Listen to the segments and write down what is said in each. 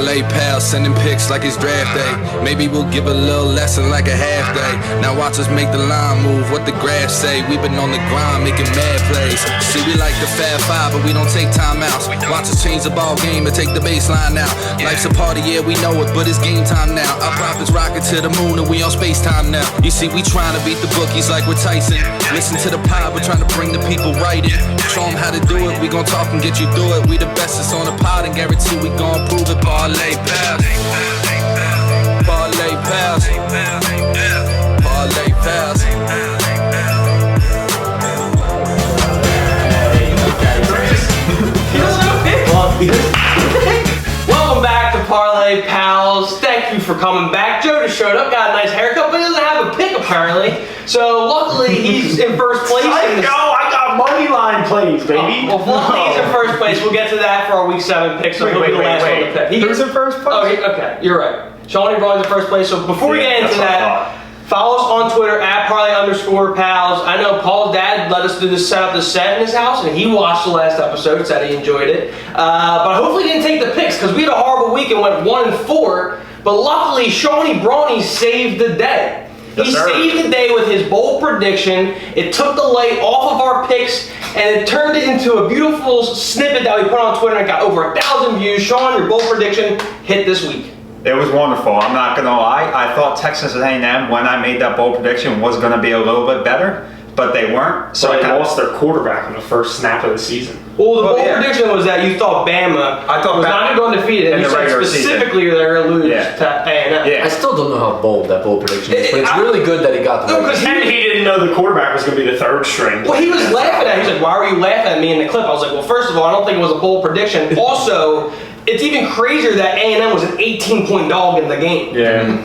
Parlay pals, sending pics like it's draft day. Maybe we'll give a little lesson like a half day. Now watch us make the line move, what the graphs say. We've been on the grind making mad plays. See, we like the Fab Five, but we don't take timeouts. Watch us change the ball game and take the baseline out. Life's a party, yeah, we know it, but it's game time now. Our profits rocket to the moon and we on space time now. You see, we trying to beat the bookies like we're Tyson. Listen to the pod, we're trying to bring the people right in. Show them how to do it, we gon' talk and get you through it. We the bestest on the pod and guarantee we gon' prove it. Parlay pals, Parlay pals, Parlay pals. Welcome back to Parlay Pals. Thank you for coming back. Joe just showed up, got a nice haircut, but he doesn't have a pick apparently. So luckily he's in first place. I got money line plays, baby. Well, luckily he's in first place. We'll get to that for our week 7 pick. So he'll be the last one to pick. Who's in first place? Oh, okay, you're right. Shawnee Braun's in first place. So before we get into that, follow us on Twitter at Parlay_Pals. I know Paul's dad let us do this set up the set in his house, and he watched the last episode, said he enjoyed it. But hopefully he didn't take the picks because we had a horrible week and went 1-4. But luckily, Shawnee Brawny saved the day. He saved the day with his bold prediction. It took the light off of our picks, and it turned it into a beautiful snippet that we put on Twitter, and it got over 1,000 views. Sean, your bold prediction hit this week. It was wonderful. I'm not going to lie. I thought Texas A&M, when I made that bold prediction, was going to be a little bit better, but they weren't. So they lost their quarterback in the first snap of the season. Well, the bold prediction was that you thought Bama was not going to go undefeated, and you said specifically they're going to lose to A&M. Yeah. I still don't know how bold that bold prediction is, but it's really good that he got the No, because he didn't know the quarterback was going to be the third string. Well, he was laughing at me. He's like, why were you laughing at me in the clip? I was like, well, first of all, I don't think it was a bold prediction. Also, it's even crazier that A&M was an 18-point dog in the game. Yeah.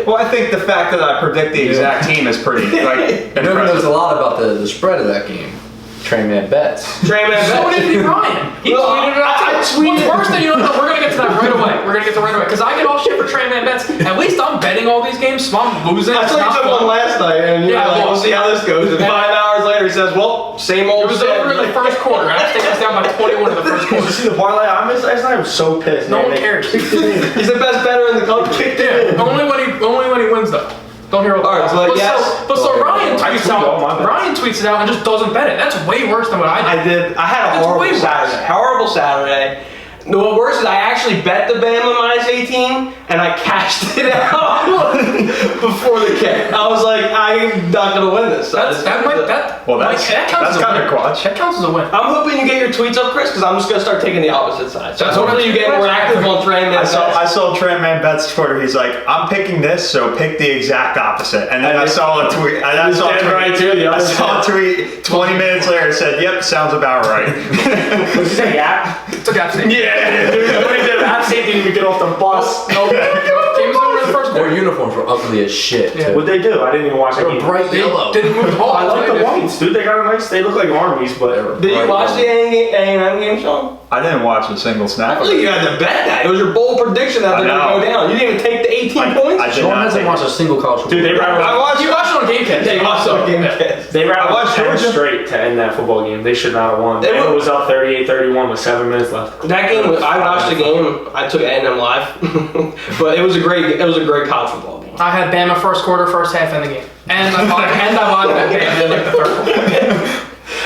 Well, I think the fact that I predict the exact team is pretty impressive. Knows a lot about the spread of that game. Trainman bets. Trainman bets. So did Ryan. He tweeted it out. I tweeted. What's worse than we're gonna get to that right away. We're gonna get to right away because I get all shit for Trainman bets. At least I'm betting all these games, so I'm losing. I saw you took one last night, and you're like, we'll see how this goes. And 5 hours later, he says, well, same old. It was over in the first quarter. I think I was down by 21 in the first quarter. Did you see the parlay I missed last night? I was so pissed. No one cares. He's the best bettor in the country. Yeah. Only when he wins though. Don't hear what. Alright, so Ryan tweets it out and just doesn't bet it. That's way worse than what I did. I had a horrible Saturday. No, what worse is I actually bet the Bama -18 and I cashed it out before the kick. I was like, I'm not gonna win this. That counts as a win. I'm hoping you get your tweets up, Chris, because I'm just gonna start taking the opposite side. So hopefully you get more active on Trainman bets. I saw Trainman bets Twitter. He's like, I'm picking this, so pick the exact opposite. And then I saw a tweet. I saw a tweet 20 minutes later. Said, "Yep, sounds about right." Was he a gap? Took out safety. Yeah. When he did that safety, didn't even get off the bus. Games over in the first quarter. Their uniforms were ugly as shit. Yeah. What'd they do? I didn't even watch They were bright yellow. Didn't move the ball. I like the whites, dude. They got a nice. They look like armies, but did you watch the A&M game, Sean? I didn't watch a single snap. I think you had to bet that. It was your bold prediction that they're going to go down. You didn't even take the 18 points? Sean hasn't watched a single college football. Dude, You watched it on Game Pass. Yeah, you watched it on Game Pass. They rattled 10 straight to end that football game. They should not have won. It was up 38-31 with 7 minutes left. That game, I watched the game. I took A&M live, but it was a great college football game. I had Bama first quarter, first half in the game, and I live that game in like the third quarter.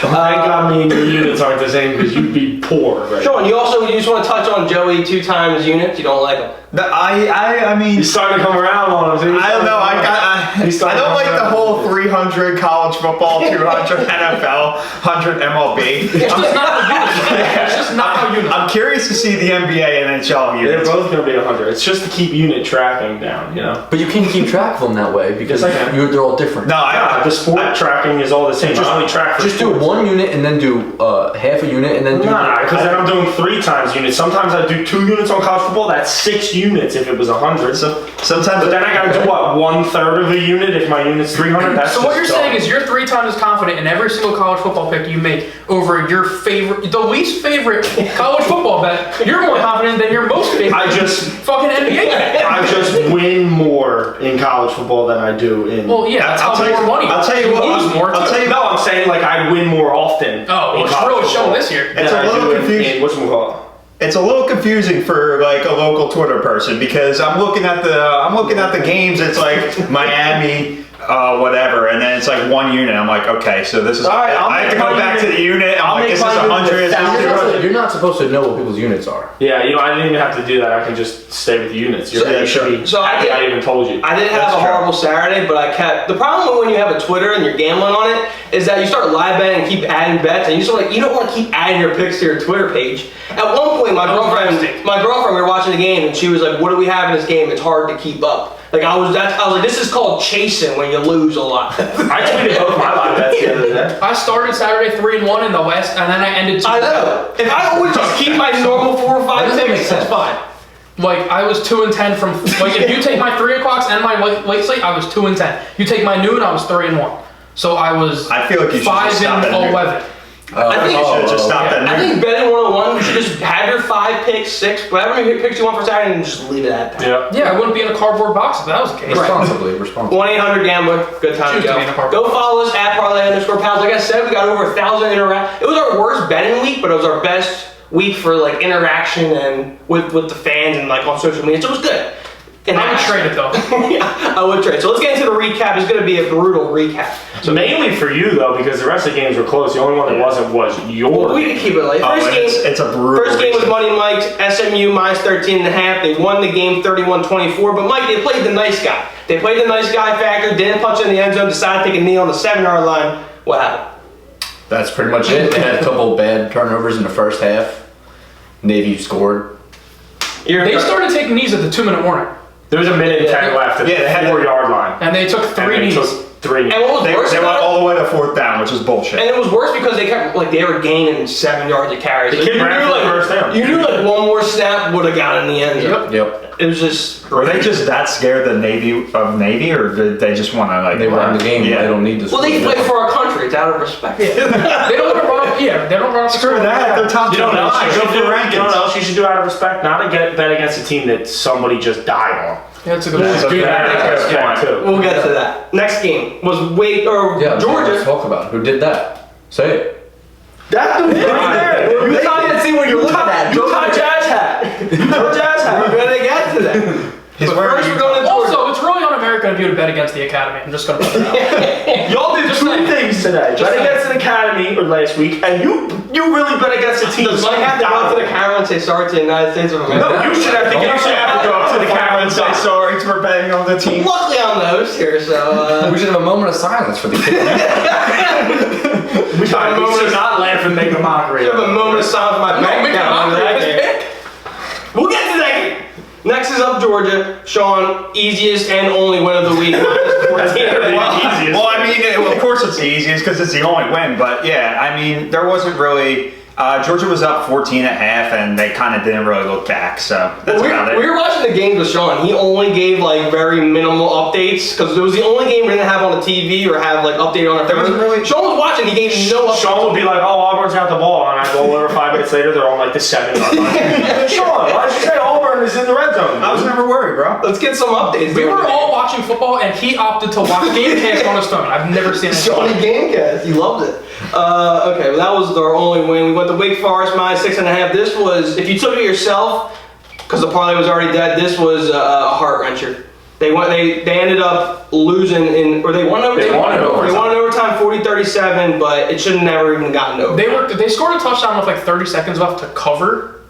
Thank God me and your units aren't the same because you'd be poor. Right? Sean, you just want to touch on Joey 2 times units. You don't like him. I mean, he's starting to come around on him. I don't know. I don't like the whole 300 college football, 200 NFL, 100 MLB. It's just not how units. I'm curious to see the NBA and NHL units. They're both going to be 100. It's just to keep unit tracking down, you know. But you can keep track of them that way because they're all different. No, the sport tracking is all the same. Just only track for just do 1 unit and then do half a unit and then do. Because then I'm doing 3 times units. Sometimes I do 2 units on college football. That's 6 units if it was 100. So sometimes, but then I got to do what 1/3 of a unit if my unit's 300. That's so what you're saying is you're 3 times as confident in every single college football pick you make over your the least favorite college football bet. You're more confident than your most favorite. Fucking NBA bet. I just win more in college football than I do in. Well, yeah, that's how more money. I'll tell you what. No, I'm saying like I win more often. Oh, well, it's really shown this year. It's a little confusing. Whatchamacallit? it's a little confusing for like a local Twitter person because I'm looking at the games. It's like Miami, whatever, and then it's like 1 unit. I'm like, okay, so this is. All right, I have to go back to the unit. I'm like, this is 100. You're not supposed to know what people's units are. Yeah, I didn't even have to do that. I can just stay with the units. You should be happy I even told you. I didn't have a horrible Saturday, but I kept. The problem when you have a Twitter and you're gambling on it is that you start live betting and keep adding bets, and you don't want to keep adding your picks to your Twitter page. At one point, my girlfriend, we were watching the game, and she was like, "What do we have in this game? It's hard to keep up." Like I was like, this is called chasing when you lose a lot. I tweeted both my live bets the other day. I started Saturday 3-1 in the West, and then I ended 2. I know. If I always just keep my normal 4 or 5 picks, that's fine. Like I was 2-10 from like if you take my 3 o'clocks and my late slate, I was 2-10. You take my noon, I was 3-1. So I was. I feel like you should 5-11. I think you should just stop that. I think betting 101, you should just have your 5 picks, 6, whatever picks you want for Saturday, and just leave it at that. Yeah, I wouldn't be in a cardboard box if that was the case. Responsibly. 1-800-GAMBLER, good time to Choose to be in a go. cardboard Go follow us at Parlay_Pals. Like I said, we got over 1,000 interactions. It was our worst betting week, but it was our best week for like interaction and with the fans and like on social media. So it was good. And I would trade it though. Yeah, I would trade. So let's get into the recap. It's going to be a brutal recap. So mainly for you though, because the rest of the games were close. The only one that wasn't was yours. Well, we can keep it light. It's a brutal. First game was Money Mike's. SMU minus 13.5. They won the game 31-24. But Mike, they played the nice guy. They played the nice guy factor. Didn't punch in the end zone. Decided to take a knee on the 7-yard line. What happened? That's pretty much it. They had a couple bad turnovers in the first half. Navy scored. They started taking knees at the 2-minute warning. There was a minute and 10 left at the 4-yard line. And they took 3 knees. And what was worse They went about all the way to 4th down, which is bullshit. And it was worse because they kept they were gaining 7 yards of carries. They kept running for the first down. You knew like one more snap would have got in the end zone. Yep. It was just. Were they just that scared of Navy, or did they just want to like? They won the game. Yeah. They don't need to. Well, they play for our country. It's out of respect. They don't want to run up. Yeah, they don't run up. Screw that. They're top 2. You know rankings. what else you should do out of respect? Not to bet against a team that somebody just died on. Yeah, that's a good Too. We'll get to that. Next game was Georgia. Let's talk about it. Who did that? Say it. That's the there. You can't see what you're looking at. Utah Jazz hat. Utah Jazz hat. We're gonna get to that. But first, we're going to Georgia. Also, it's really un-American of you to bet against the academy. I'm just gonna put that out. Y'all did two things today. Bet against an academy or last week, and you really bet against a team. Does Mike have to go up to the camera and say sorry to the United States of America? No, you should have to go up to the camera and say sorry. for betting on the team. Luckily, I'm the host here, so. We should have a moment of silence for the Kiffin. We should not laugh and make a mockery. I have a moment of silence for my bank account. We'll get to that game. Next is up Georgia. Sean, easiest and only win of the week. Well, I mean, of course it's the easiest because it's the only win. But yeah, I mean, there wasn't really. Georgia was up 14 at half, and they kind of didn't really look back. So that's about it. We were watching the games with Sean. He only gave like very minimal updates because it was the only game we didn't have on the TV or have like update on it. Sean was watching. He gave no updates. Sean would be like, "Oh, Auburn's got the ball," and I go over 5 minutes later, they're on like the 7-yard line. Sean, why did you say Auburn is in the red zone? I was never worried, bro. Let's get some updates. We were all watching football, and he opted to watch Gamecast on his phone. I've never seen it. Shawnee Gamecast. He loved it. Okay, well, that was our only win. We went to Wake Forest minus 6.5. This was, if you took it yourself, because the parlay was already dead, this was a heart wrencher. They ended up losing in, or they won overtime. They won in overtime. They won in overtime 40-37, but it should have never even gotten over. They scored a touchdown with like 30 seconds left to cover,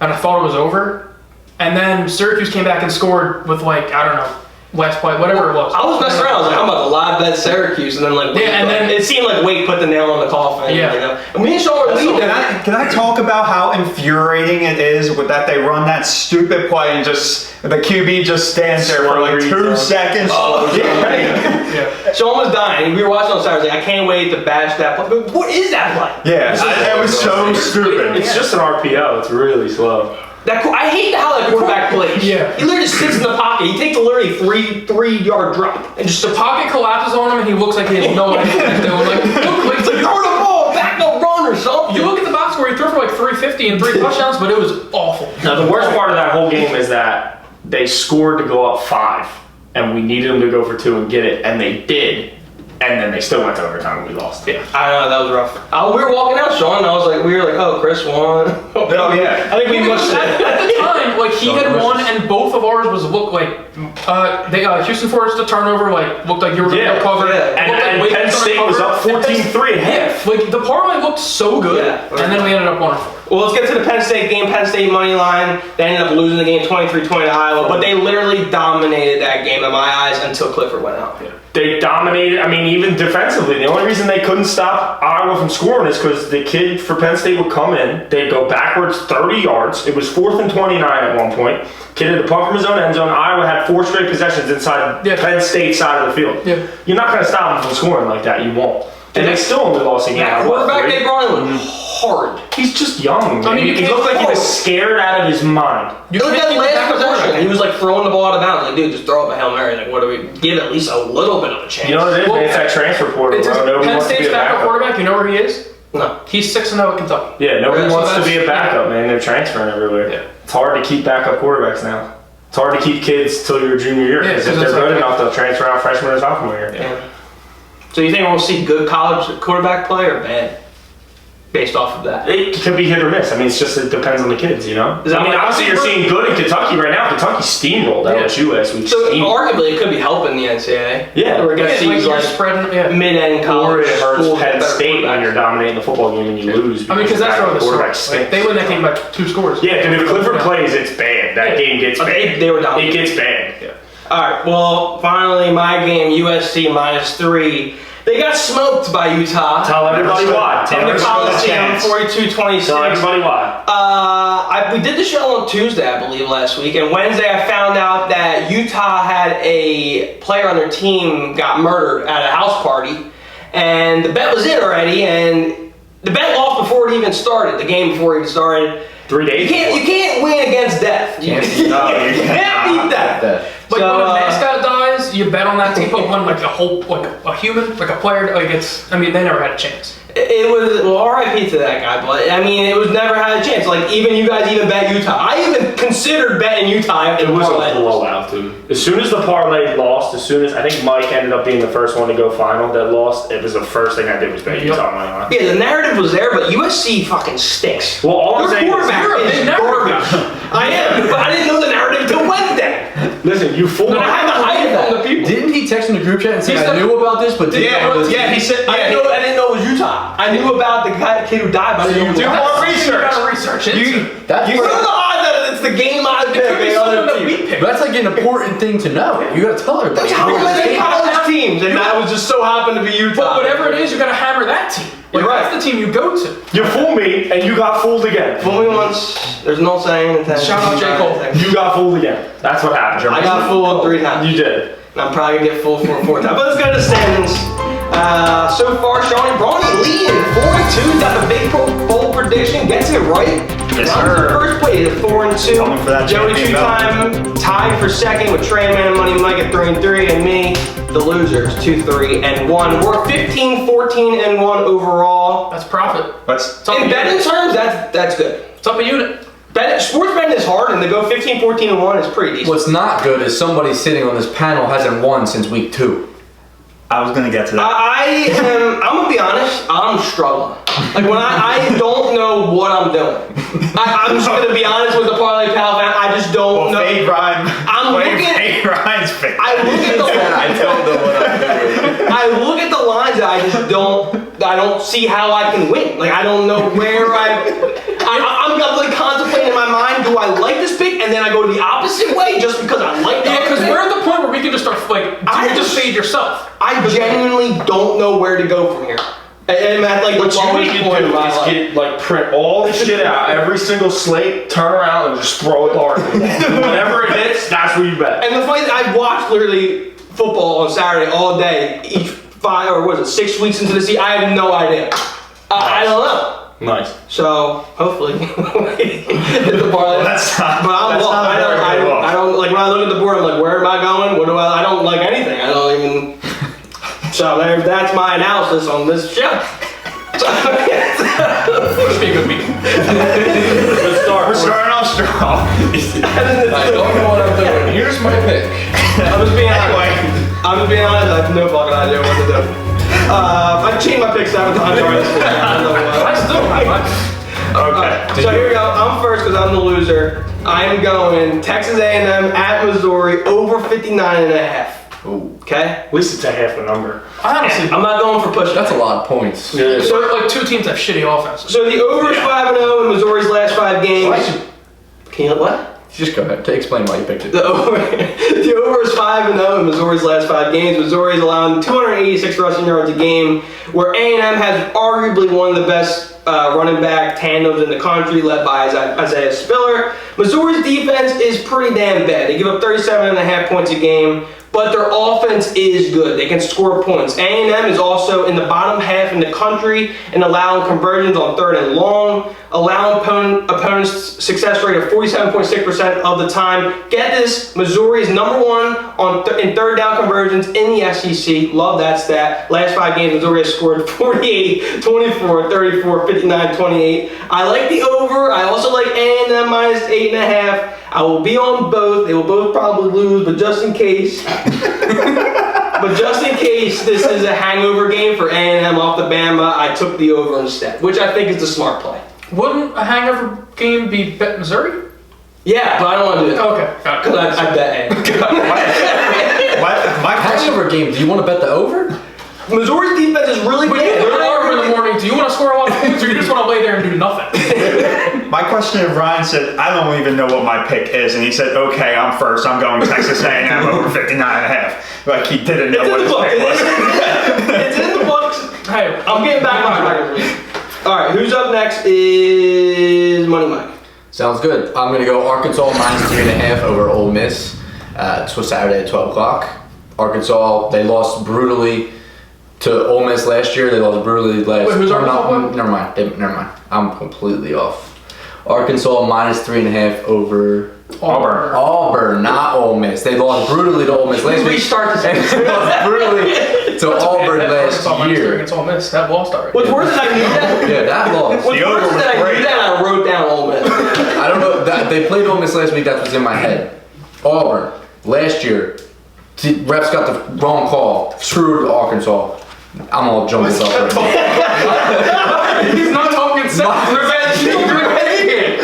and I thought it was over. And then Syracuse came back and scored with like, I don't know, last play, whatever it was. I was messing around. I was like, I'm about to live bet Syracuse, and then like, and then it seemed like Wake put the nail on the coffin. Yeah. You know? And me and Sean were leading. Can I talk about how infuriating it is with that they run that stupid play and just the QB just stands there for like 2 seconds? Oh, yeah. Sean was dying. We were watching on Saturday. I can't wait to bash that play. But what is that play? Yeah, that was so stupid. It's just an RPO. It's really slow. I hate how that quarterback plays. Yeah. He literally just sits in the pocket. He takes a literally 3-yard drop. And just The pocket collapses on him, and he looks like he has no idea what he's doing. it's like, throw the ball, back up, run or something. You look at the box score, he threw for like 350 and 3 touchdowns, but it was awful. Now, the worst part of that whole game is that they scored to go up 5, and we needed them to go for 2 and get it, and they did. And then they still went to overtime and we lost. Yeah, I know, that was rough. We were walking out, Sean, and we were like, oh, Chris won. Well, Oh yeah. I think we because must. at the time, like he had won, and both of ours was looked like Houston forced a turnover, like looked like you were going to cover. Yeah. And Looked like Penn Wake's State gonna was cover. up 14-3 at half. Like the parlay looked so good, Yeah. and then we ended up 1-4. Well, let's get to the Penn State game. Penn State money line. They ended up losing the game 23-20 to Iowa, but they literally dominated that game in my eyes until Clifford went out. They dominated. I mean, even defensively, the only reason they couldn't stop Iowa from scoring is because the kid for Penn State would come in. They'd go backwards 30 yards. It was 4th and 29 at one point. Kid had to punt from his own end zone. Iowa had 4 straight possessions inside Penn State side of the field. Yeah. You're not going to stop them from scoring like that. You won't. And they still only lost a game. That by what, quarterback 3? they brought in was hard. He's just young. I mean, you he can't looked like he was throw. scared out of his mind. You Look at can't that keep last back possession. quarterback. He was like throwing the ball out of bounds. Like, dude, just throw up a Hail Mary. Like, what do we give at least a little bit of a chance? You know what it is? Well, It's that transfer portal. It's just, Bro. Nobody Penn wants to be State's a backup backup. quarterback. You know where he is? No. He's 6-0 at Kentucky. Yeah, nobody Yeah, so wants to be that's- a backup, man. They're transferring everywhere. Yeah. It's hard to keep backup quarterbacks now. It's hard to keep kids till your junior year. Yeah, Because because if they're it's good like- enough, they'll transfer out freshman or sophomore year. Yeah. So you think we'll see good college quarterback play or bad? Based off of that. It could be hit or miss. I mean, it depends on the kids, you know? Is that I mean, like- obviously you're seeing good in Kentucky right now. Kentucky steamrolled LSU last week. So Steamrolled. arguably it could be helping the NCAA. Yeah. Or it Yeah, gets it's like these you're like spreading. Yeah. mid-end Or college it hurts schools with Penn better State when you're quarterbacks. dominating the football game and you lose. I mean, because that's where the quarterback story. Like, stinks. they win that game by 2 scores. Yeah, dude, if Clifford plays, it's bad. That game gets But bad. they were down. It gets bad. All right. Well, finally, my game USC -3. They got smoked by Utah. Tell everybody why. in the Coliseum, Tell 42-26. everybody why. We did the show on Tuesday, I believe, last week, and Wednesday I found out that Utah had a player on their team got murdered at a house party, and the bet was in already, and the bet lost before it even started. The game before it even started. 3 days. You can't win against death. You Can't. can't beat death. Like So, when a mascot dies, you bet on that team, but when like a human, like a player, like I mean, they never had a chance. It was, well, RIP to that guy, but I mean, it was never had a chance. Like, even you guys even bet Utah. I even considered betting Utah after It the was parlay. a blowout, dude. As soon as the parlay lost, I think Mike ended up being the first one to go final that lost, it was the first thing I did was bet Utah money line. Yeah, the narrative was there, but USC fucking stinks. Well, all I'm Their saying is, quarterback you're a is big narrative garbage. I am, but I didn't know the narrative until Wednesday. listen, you fool. But I had to hide it from the people. Didn't he text in the group chat and say, He I said- knew about this, but didn't know this? he said. I didn't know it was Utah. I knew about the kid who died, but I didn't know do it was more You research. gotta research it. That's What are the odds that it's the game I It could be picked? someone that we picked. That's like an important thing to know. You gotta tell everybody. There's how many college teams, and that was just so happened to be Utah. But whatever it is, you gotta hammer that team. Like, You're right. That's the team you go to. You fooled me, and you got fooled again. Fool me once, there's no saying anything. Shout out J. Cole. You got fooled again. That's what happened. I got fooled 3 times. You did. And I'm probably gonna get fooled for a 4th time. But let's go to the standings. So far, Shawnee Brawny leading 4-2. Got the big bowl prediction. Gets it right. Yes, Runs sir. in first place at 4-2. Coming for that Joey champion belt. 2-time tied for second with Trey Man and Money Mike at 3-3, and me, the losers, 2-3-1. We're 15-14-1 overall. That's profit. Let's. In betting terms, that's good. It's up a unit. Sports betting is hard, and to go 15-14-1 is pretty decent. What's not good is somebody sitting on this panel hasn't won since week 2. I was gonna get to that. I'm gonna be honest, I'm struggling. Like when I don't know what I'm doing. I'm just gonna be honest with the Parlay Pal fan, I just don't know. Fade Ryan. I'm looking- Fade Ryan's fade. I look at the I don't know what I'm doing. I look at the lines and I just don't see how I can win. Like I don't know where I'm like contemplating in my mind, do I like this pick? And then I go the opposite way just because I like Yeah, that. because we're at the point where we can just start like, you just fade yourself. I genuinely don't know where to go from here. And I'm at like the What you lowest need to point do in my is life. print all this shit out, every single slate, turn around and just throw a dart. Whenever it hits, that's where you bet. And the funny thing, I watched literally football on Saturday all day, each 5 or what is it, 6 weeks into the season. I have no idea. I don't know. Nice. So hopefully hit the parlay. That's not. But I'm that's lost. not a I very good look. don't like when I look at the board. I'm like, where am I going? What do I don't like anything. I don't even. So that's my analysis on this show. It's be a good week. Let's start. We're starting off strong. I don't know what I'm doing. Here's my pick. I'm just being honest. I'm just being honest. I have no fucking idea what to do. I've changed my pick 7 times already. I don't know I what. still have mine. Okay. So here we go. I'm first because I'm the loser. I'm going Texas A&M at Missouri over 59.5. Ooh, Okay? At least it's a half a number. I honestly, I'm not going for pushing. that's a lot of points. Yeah. so like two teams have shitty offenses. So the over is 5-0 in Missouri's last 5 games. Can you what? Just go ahead. Explain why you picked it. The over is 5-0 in Missouri's last 5 games. Missouri's allowing 286 rushing yards a game, where A&M has arguably one of the best running back tandems in the country, led by Isaiah Spiller. Missouri's defense is pretty damn bad. They give up 37.5 points a game, but their offense is good. They can score points. A&M is also in the bottom half in the country in allowing conversions on 3rd and long, allowing opponents success rate of 47.6% of the time. Get this, Missouri is number 1 in 3rd down conversions in the SEC. Love that stat. Last 5 games, Missouri has scored 48, 24, 34, 59, 28. I like the over. I also like A&M minus 8.5. I will be on both. They will both probably lose, but just in case. This is a hangover game for A&M off the Bama, I took the over instead, which I think is the smart play. Wouldn't a hangover game be bet Missouri? Yeah, but I don't want to do that. Okay. Got it. Because I bet A&M. My question. Hangover game. Do you want to bet the over? Missouri's defense is really When you good. get an hour in the morning, do you want to score a lot of points or you just want to lay there and do nothing? My question, if Ryan said, I don't even know what my pick is, and he said, okay, I'm first, I'm going Texas A&M over 59.5. Like he didn't know what his pick was. It's in the books. Hey, I'm getting back on track. All right, who's up next is Money Mike. Sounds good. I'm gonna go Arkansas minus 3.5 over Ole Miss. It's for Saturday at 12 o'clock. Arkansas, they lost brutally to Ole Miss last year. They lost brutally last. Wait, who's Arkansas? Never mind. I'm completely off. Arkansas minus 3.5 over Auburn. Auburn, not Ole Miss. They lost brutally to Ole Miss last week. Restart this. They lost brutally to Auburn last year. It's all missed. That lost already. What's worse is I knew that. Yeah, that lost. What's worse is that I knew that and I wrote down Ole Miss. I don't know. They played Ole Miss last week. That's what's in my head. Auburn last year. Refs got the wrong call. Screwed Arkansas. I'm all jumping up right He's not talking sense. Revenge game. Revenge game.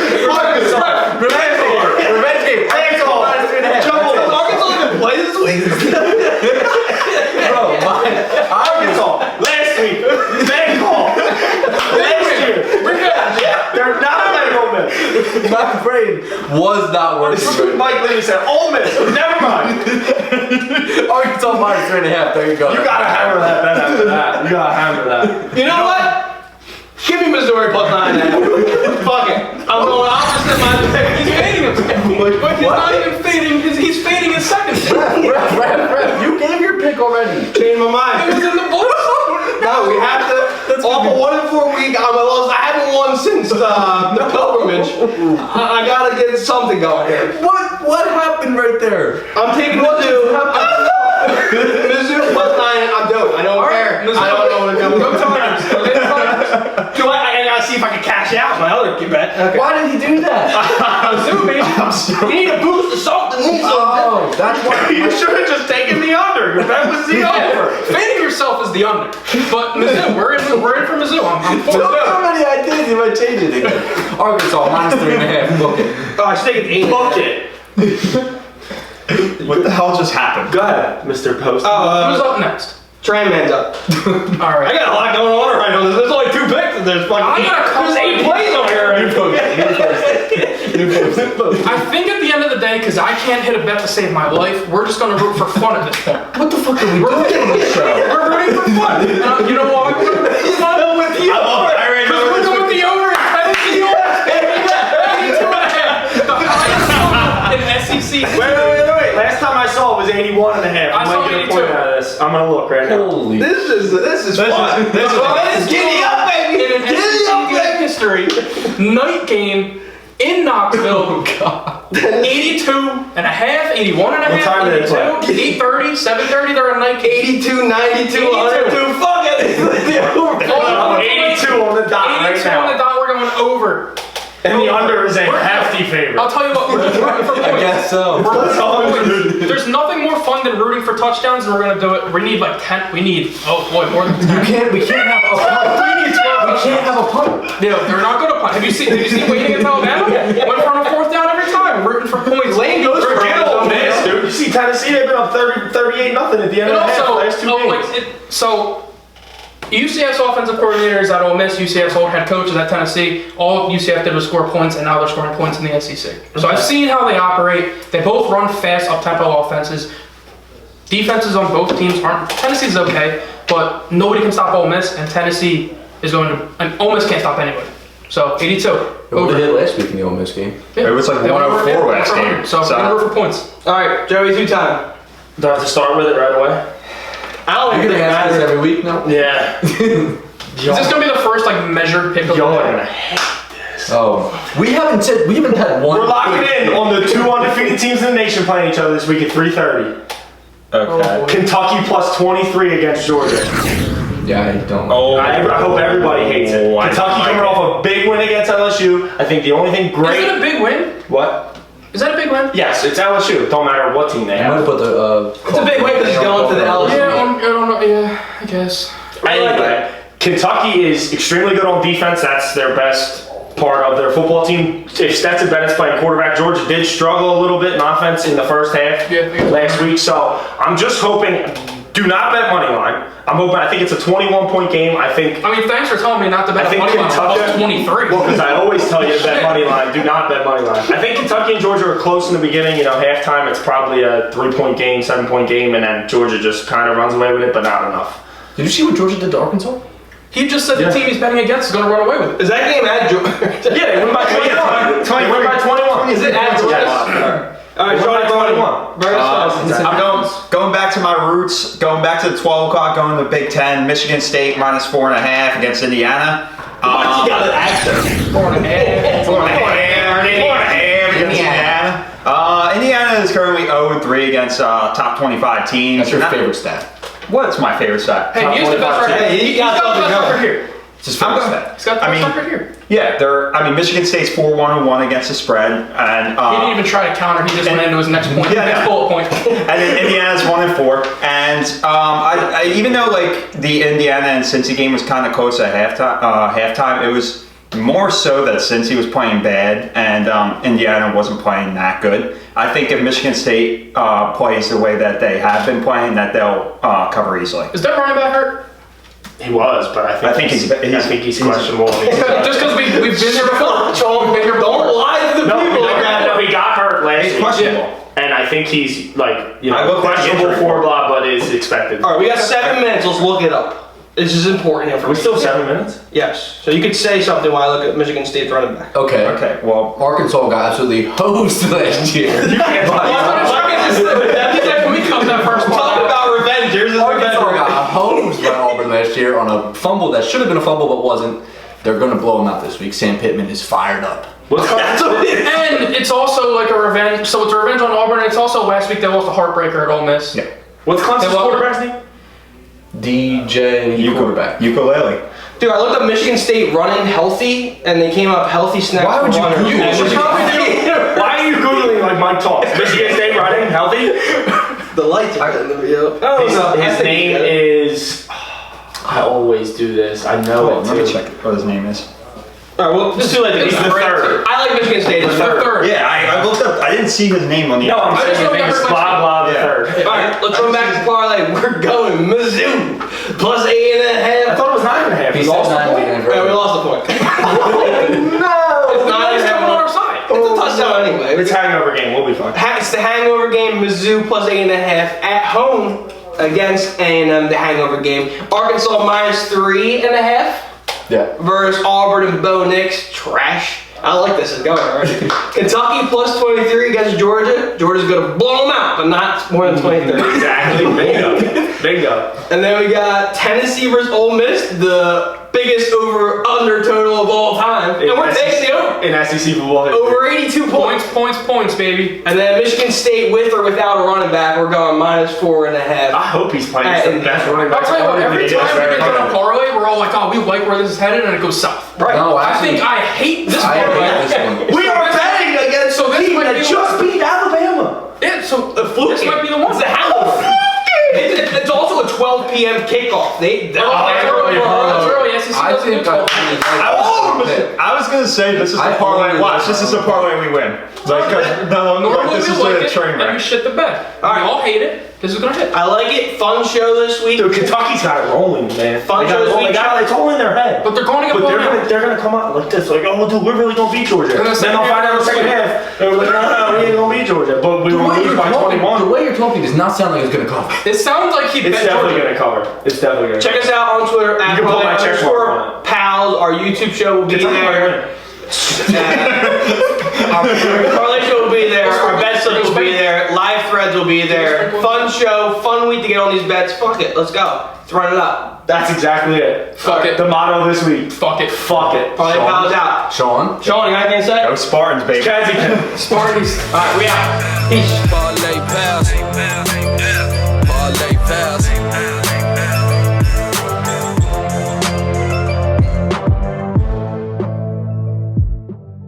Arkansas even play this week? Bro, Arkansas, last week, bad call. Last year, they're not playing Ole Miss. my brain was not working. Mike Levy said, Ole Miss, never mind. Arkansas minus 3.5. There you go. You gotta hammer that bet after that. You gotta hammer that. You know what? Give me Missouri plus 9.5. Fuck it. I'm going opposite my pick. He's fading himself. But he's not even fading. He's fading his second. Ref, you gave your pick already. Change my mind. It was in the book. No, we have to. Off a 1 in 4 week, I haven't won since the pilgrimage. I gotta get something going here. What happened right there? I'm taking Mizzou. Mizzou plus 9. I'm doing. I don't care. Mizzou. I don't know what to do. Go Tigers. Okay, Tigers. Do I gotta see if I can cash out my other bet. Okay. Why did he do that? Mizzou, baby. You need a boost of something. Oh, that's why. You should have just taken the under. Your bet was the over. Fading yourself is the under. But Mizzou, we're in for Mizzou. I'm for Look how Mizzou. many ideas you might change it again. Arkansas minus 3.5. Book it. Oh, I should take it 8. Book it. What the hell just happened? Go ahead, Mr. Post. Who's up next? Tran Man's up. All I right. got a lot going on right now. There's only 2 picks. And there's I got a couple there's 8 plays on here. I think at the end of the day, because I can't hit a bet to save my life, we're just going to root for fun at this point. What the fuck are we doing on this show? We're rooting for fun. You know why? We're going with the over. Because we're going with the over. Tennessee over. 82.5. The highest total in SEC. Wait. Last time I saw it was 81 and a half. I saw 82. I'm gonna look right now. Holy. This is fun. This is Giddy up, baby. In an SEC game history, night game in Knoxville. 82 and a half, 81 and a What half, time did they 82, 8:30, 7:30, they're a night game. 82, 92, 102. Fuck it. 82 on the dot right 82 on the now. dot, we're going over. And the under is a hefty favorite. I'll tell you what, we're rooting for points. I guess so. There's nothing more fun than rooting for touchdowns, and we're gonna do it. We need like 10. We need more than 10. We can't have a punt. We can't have a punt. Yeah, they're not gonna punt. Did you see Wayne against Alabama? Went for a 4th down every time. Rooting for points. Lane goes for Forget it. Ole Miss, dude. You see Tennessee, they've been up 38-0 at the end And of the half. also, Last 2 games. so UCF's offensive coordinator is at Ole Miss. UCF's old head coach is at Tennessee. All UCF did was score points, and now they're scoring points in the SEC. So I've seen how they operate. They both run fast, up-tempo offenses. Defenses on both teams aren't. Tennessee's okay, but nobody can stop Ole Miss, and Tennessee is going to. And Ole Miss can't stop anybody. So 82. What they did last week in the Ole Miss game? Yeah. It was like They went 104 over- last over game. 100. So we're gonna root for points. All right, Joey, 2-time. Do I have to start with it right away? I don't You're think gonna it ask this matters. every week now? Yeah. Is this gonna be the first like measured pick of the Y'all are day? gonna hate this. Oh, we haven't had one. We're locking in on the 2 undefeated teams in the nation playing each other this week at 3:30. Okay. Kentucky plus 23 against Georgia. Yeah, I don't. Oh, I hope everybody hates it. I Kentucky don't coming like off a big win against LSU. I think the only thing Is great. it a big win? What? Is that a big win? Yes, it's LSU. Don't matter what team they I might have have. put the. It's a big win because he's going to the LSU. Yeah, I don't know. Yeah, I guess. Anyway, Kentucky is extremely good on defense. That's their best part of their football team. If Stetson Bennett's playing quarterback, Georgia did struggle a little bit in offense in the first half last week. So I'm just hoping. Do not bet money line. I'm hoping. I think it's a 21-point game. I think. I mean, thanks for telling me not to bet I think money line. Kentucky- Plus 23. Well, because I always tell you to bet money line. Do not bet money line. I think Kentucky and Georgia are close in the beginning. You know, halftime it's probably a 3-point game, 7-point game, and then Georgia just kind of runs away with it, but not enough. Did you see what Georgia did to Arkansas? He just said the team he's betting against is going to run away with it. Is that game at Georgia? Yeah, they win by 21. They win by 21. Is it at Georgia? Yeah. All right, They win by 21. I'm going back to my roots, going back to the 12 o'clock, going to the Big Ten, Michigan State minus 4.5 against Indiana. What's the other accent? 4.5. 4.5 against Indiana. Indiana is currently 0-3 against top 25 teams. That's your favorite stat. What's my favorite stat? Hey, he's the best record. Hey, He's got the best record here. It's his favorite stat. He's got the best record here. Yeah, Michigan State's 4-1-1 against the spread, and He didn't even try to counter. He just went into his next point. Yeah, next yeah. bullet point. and then Indiana's 1-4. And I even though like the Indiana and Cincy game was kind of close at halftime, it was more so that Cincy was playing bad and Indiana wasn't playing that good. I think if Michigan State plays the way that they have been playing, that they'll cover easily. Is that running back hurt? He was, but I think he's questionable. Just because we've been here before. We've been here before. Don't lie to the people like that. No, he got hurt last He's week. questionable. And I think he's like, I looked at the questionable injury for blah, but is expected. All right, we got 7 minutes. Let's look it up. This is important We information. still have 7 minutes? Yes. So you could say something while I look at Michigan State's running back. Okay. Okay, well, Arkansas got absolutely hosed last year. He's like, can we cut that first part Talk out? about revenge. Here's his Arkansas revenge. got hosed by Auburn last year on a fumble that should have been a fumble but wasn't. They're going to blow him out this week. Sam Pittman is fired up. That's what it is. And it's also like a revenge. So it's a revenge on Auburn. It's also last week they lost a heartbreaker at Ole Miss. Yeah. What's Clemson's They lost- quarterback's name? DJ quarterback. ukulele. Dude, I looked up Michigan State running healthy, and they came up healthy snaps. Why would you for runners. Google And it? Michigan- Why are you Googling like Mike talks? Michigan State running healthy? The lights are in the video. Oh, no, I His think name he did. is. I always do this. I know Oh, it let me too. check what his name is. All right, well, it's too late to He's do the that. third. I like Michigan State as The third. third. Yeah, I looked up. I didn't see his name on the. No, I'm I just saying know his name is everybody- blah blah the Yeah. third. All right, let's run back to parlay. We're going Mizzou plus 8.5. I thought it was 9.5. He We said lost the 9 point. again. Yeah, we lost the point. No. It's The not guy's even coming on our side. It's a touchdown anyway. It's hangover game. We'll be fine. It's the hangover game. Mizzou plus 8.5 at home against A&M. The hangover game. Arkansas minus 3.5 Yeah. versus Auburn and Bo Nix. Trash. I like this. It's going already. Kentucky plus 23 against Georgia. Georgia's gonna blow them out, but not more than 23. Exactly. Bingo. Bingo. And then we got Tennessee versus Ole Miss. The biggest over/under total of all time, and we're taking the over. In SEC football. Over 82 points. Points, baby. And then Michigan State with or without a running back, we're going -4.5. I hope he's playing. He's the best running back. I'll tell you what, every time we get to a to parlay, we're all like, oh, we like where this is headed, and it goes south. Right. No, I actually, think I hate this I parlay. hate this one. We are betting against So a this team might that be just beat Alabama. Yeah, so The fluke this game. might be the one. It's the hangover. It's also a 12 p.m. kickoff. That's That's early. SEC I doesn't think do I 12. I was gonna say this is the parlay. Watch, this is the parlay we win. Like, Normally this we is like a it, train and we wreck. shit the bed. All right. We all hate it. This is gonna hit. I like it. Fun show this week. Dude, Kentucky's got it rolling, man. Fun They got shows it rolling. week. It's all in their head. But they're going to get blown out. They're gonna come out like this, like, oh, dude, we're really gonna beat Georgia. And Then the they'll second find out in the second half. They're like, no, we ain't gonna beat Georgia. But we The were way lose you're by talking, 21. the way you're talking does not sound like it's gonna cover. It sounds like he It's bet definitely Georgia. gonna cover. It's definitely gonna. Check us out on Twitter at can put my check mark on it. _pals. Our YouTube show will be there. Our parlay show will be there. Our bet slip will be there. Live threads will be there. Fun show, fun week to get on these bets. Fuck it, let's go. Let's run it up. That's exactly it. Fuck it. The motto this week. Fuck it. Fuck it. Parlay pals out. Sean? Sean, you got anything to say? Go Spartans, baby. Jazzy. Spartans. All right, we out. Peace. Parlay pals.